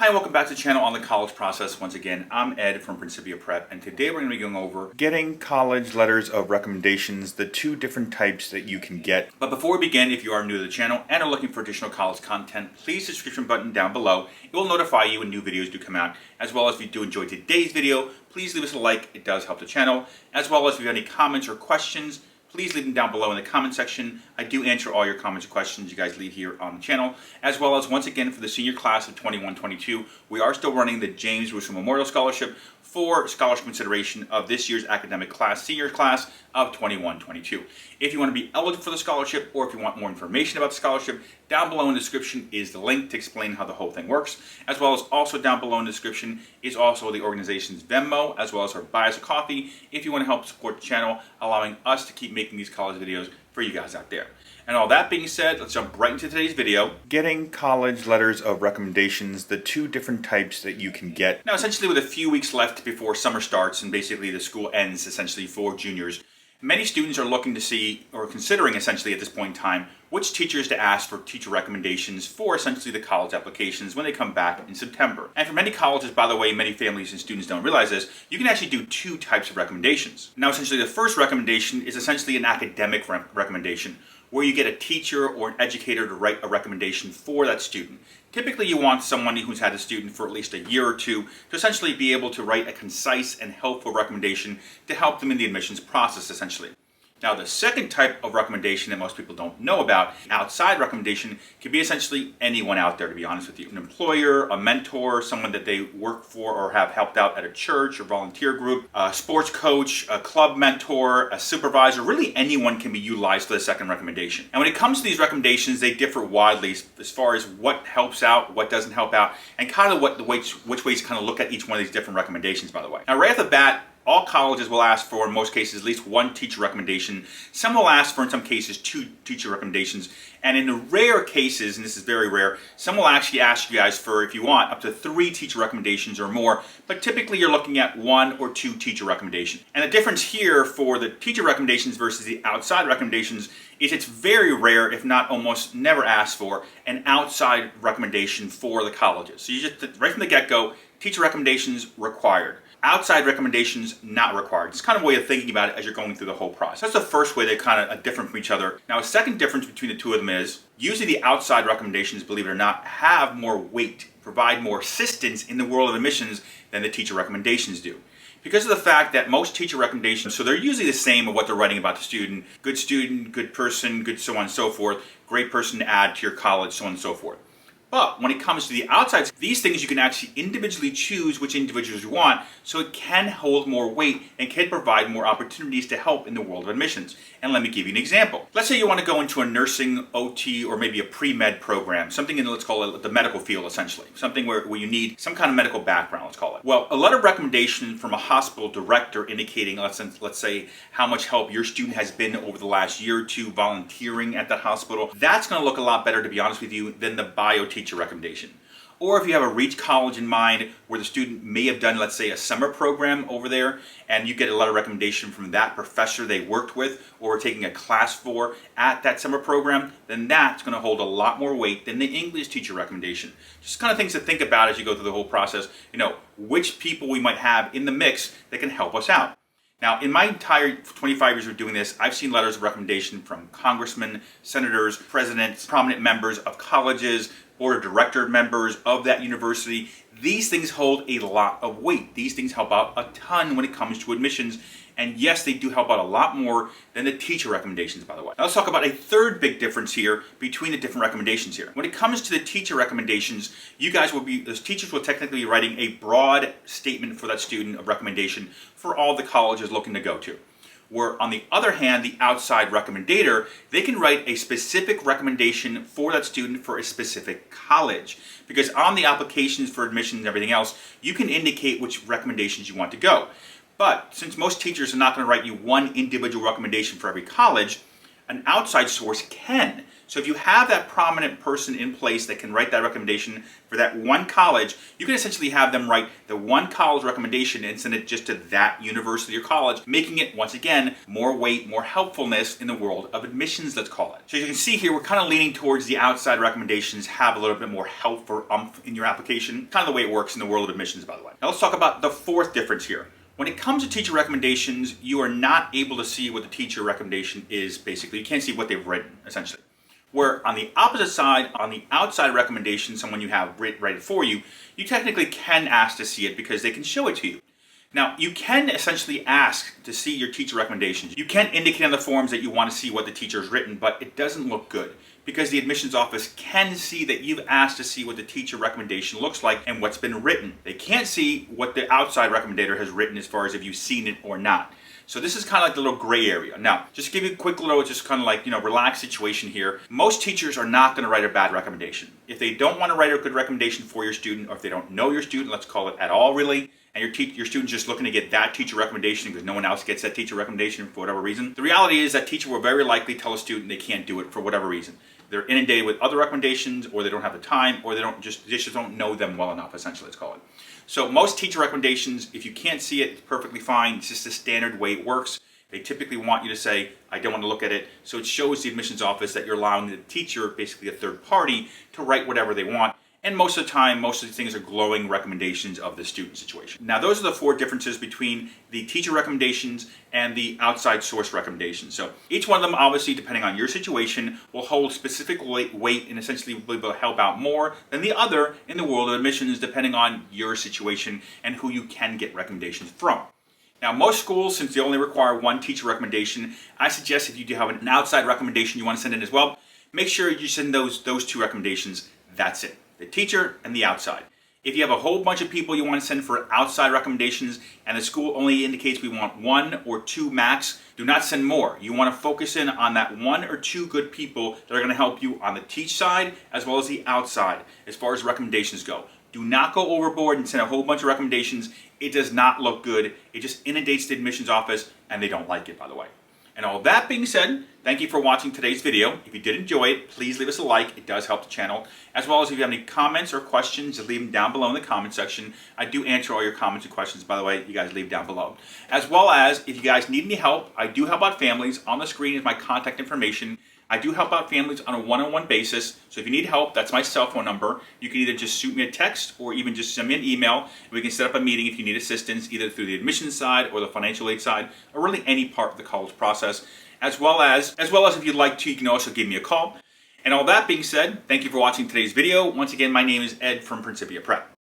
Hi, welcome back to the channel on the college process. Once again, I'm Ed from Principia Prep, and today we're going to be going over getting college letters of recommendations, the two different types that you can get. But before we begin, if you are new to the channel and are looking for additional college content, please hit the subscription button down below. It will notify you when new videos do come out, as well as if you do enjoy today's video, please leave us a like. It does help the channel, as well as if you have any comments or questions, please leave them down below in the comment section. I do answer all your comments or questions you guys leave here on the channel, as well as once again for the senior class of 21-22, we are still running the James Russo Memorial Scholarship for scholarship consideration of this year's academic class, senior class of 21-22. If you want to be eligible for the scholarship, or if you want more information about the scholarship, down below in the description is the link to explain how the whole thing works, as well as also down below in the description is also the organization's Venmo, as well as our buy us a coffee if you want to help support the channel, allowing us to keep making these college videos for you guys out there. And all that being said, let's jump right into today's video. Getting college letters of recommendations, the two different types that you can get. Now, essentially with a few weeks left before summer starts and basically the school ends essentially for juniors, many students are looking to see, or considering essentially at this point in time, which teachers to ask for teacher recommendations for essentially the college applications when they come back in September. And for many colleges, by the way, many families and students don't realize this, you can actually do two types of recommendations. Now, essentially the first recommendation is essentially an academic recommendation, where you get a teacher or an educator to write a recommendation for that student. Typically you want someone who's had a student for at least a year or two to essentially be able to write a concise and helpful recommendation to help them in the admissions process essentially. Now, the second type of recommendation that most people don't know about, outside recommendation, can be essentially anyone out there, to be honest with you. An employer, a mentor, someone that they work for or have helped out at a church or volunteer group, a sports coach, a club mentor, a supervisor, really anyone can be utilized for the second recommendation. And when it comes to these recommendations, they differ widely as far as what helps out, what doesn't help out, and kind of which ways to kind of look at each one of these different recommendations, by the way. Now, right off the bat, all colleges will ask for, in most cases, at least one teacher recommendation. Some will ask for, in some cases, two teacher recommendations. And in the rare cases, and this is very rare, some will actually ask you guys for, if you want, up to 3 teacher recommendations or more. But typically you're looking at 1 or 2 teacher recommendations. And the difference here for the teacher recommendations versus the outside recommendations is it's very rare, if not almost never asked for, an outside recommendation for the colleges. So you just, right from the get-go, teacher recommendations required. Outside recommendations not required. It's kind of a way of thinking about it as you're going through the whole process. That's the first way they're kind of different from each other. Now, a second difference between the two of them is usually the outside recommendations, believe it or not, have more weight, provide more assistance in the world of admissions than the teacher recommendations do. Because of the fact that most teacher recommendations, so they're usually the same of what they're writing about the student, good person, good so on and so forth, great person to add to your college, so on and so forth. But when it comes to the outside, these things you can actually individually choose which individuals you want, so it can hold more weight and can provide more opportunities to help in the world of admissions. And let me give you an example. Let's say you want to go into a nursing, OT, or maybe a pre-med program, something in, let's call it the medical field essentially, something where you need some kind of medical background, let's call it. Well, a letter of recommendation from a hospital director indicating, let's say, how much help your student has been over the last year or two volunteering at that hospital, that's going to look a lot better, to be honest with you, than the bio teacher recommendation. Or if you have a reach college in mind where the student may have done, let's say, a summer program over there, and you get a letter of recommendation from that professor they worked with or were taking a class for at that summer program, then that's going to hold a lot more weight than the English teacher recommendation. Just kind of things to think about as you go through the whole process, which people we might have in the mix that can help us out. Now, in my entire 25 years of doing this, I've seen letters of recommendation from congressmen, senators, presidents, prominent members of colleges, board of director members of that university. These things hold a lot of weight. These things help out a ton when it comes to admissions. And yes, they do help out a lot more than the teacher recommendations, by the way. Now let's talk about a third big difference here between the different recommendations here. When it comes to the teacher recommendations, those teachers will technically be writing a broad statement for that student of recommendation for all the colleges looking to go to. Where on the other hand, the outside recommendator, they can write a specific recommendation for that student for a specific college. Because on the applications for admissions and everything else, you can indicate which recommendations you want to go. But since most teachers are not going to write you one individual recommendation for every college, an outside source can. So if you have that prominent person in place that can write that recommendation for that one college, you can essentially have them write the one college recommendation and send it just to that university or college, making it, once again, more weight, more helpfulness in the world of admissions, let's call it. So as you can see here, we're kind of leaning towards the outside recommendations have a little bit more help or oomph in your application. Kind of the way it works in the world of admissions, by the way. Now let's talk about the fourth difference here. When it comes to teacher recommendations, you are not able to see what the teacher recommendation is, basically. You can't see what they've written, essentially. Where on the opposite side, on the outside recommendation, someone you have write it for you, you technically can ask to see it because they can show it to you. Now, you can essentially ask to see your teacher recommendations. You can indicate on the forms that you want to see what the teacher has written, but it doesn't look good because the admissions office can see that you've asked to see what the teacher recommendation looks like and what's been written. They can't see what the outside recommender has written as far as if you've seen it or not. So this is kind of like the little gray area. Now, just to give you a quick little, just kind of like, relaxed situation here. Most teachers are not going to write a bad recommendation. If they don't want to write a good recommendation for your student, or if they don't know your student, let's call it at all really, and your student's just looking to get that teacher recommendation because no one else gets that teacher recommendation for whatever reason, the reality is that teacher will very likely tell a student they can't do it for whatever reason. They're inundated with other recommendations, or they don't have the time, or they just don't know them well enough, essentially, let's call it. So most teacher recommendations, if you can't see it, it's perfectly fine. It's just the standard way it works. They typically want you to say, I don't want to look at it. So it shows the admissions office that you're allowing the teacher, basically a third party, to write whatever they want. And most of the time, most of these things are glowing recommendations of the student situation. Now, those are the four differences between the teacher recommendations and the outside source recommendations. So each one of them, obviously, depending on your situation, will hold specific weight and essentially will be able to help out more than the other in the world of admissions, depending on your situation and who you can get recommendations from. Now, most schools, since they only require one teacher recommendation, I suggest if you do have an outside recommendation you want to send in as well, make sure you send those two recommendations. That's it. The teacher and the outside. If you have a whole bunch of people you want to send for outside recommendations and the school only indicates we want one or two max, do not send more. You want to focus in on that one or two good people that are going to help you on the teach side as well as the outside as far as recommendations go. Do not go overboard and send a whole bunch of recommendations. It does not look good. It just inundates the admissions office and they don't like it, by the way. And all that being said, thank you for watching today's video. If you did enjoy it, please leave us a like. It does help the channel. As well as if you have any comments or questions, just leave them down below in the comment section. I do answer all your comments and questions, by the way. You guys leave down below. As well as if you guys need any help, I do help out families. On the screen is my contact information. I do help out families on a one-on-one basis. So if you need help, that's my cell phone number. You can either just shoot me a text or even just send me an email. And we can set up a meeting if you need assistance, either through the admissions side or the financial aid side, or really any part of the college process. As well as if you'd like to, you can also give me a call. And all that being said, thank you for watching today's video. Once again, my name is Ed from Principia Prep.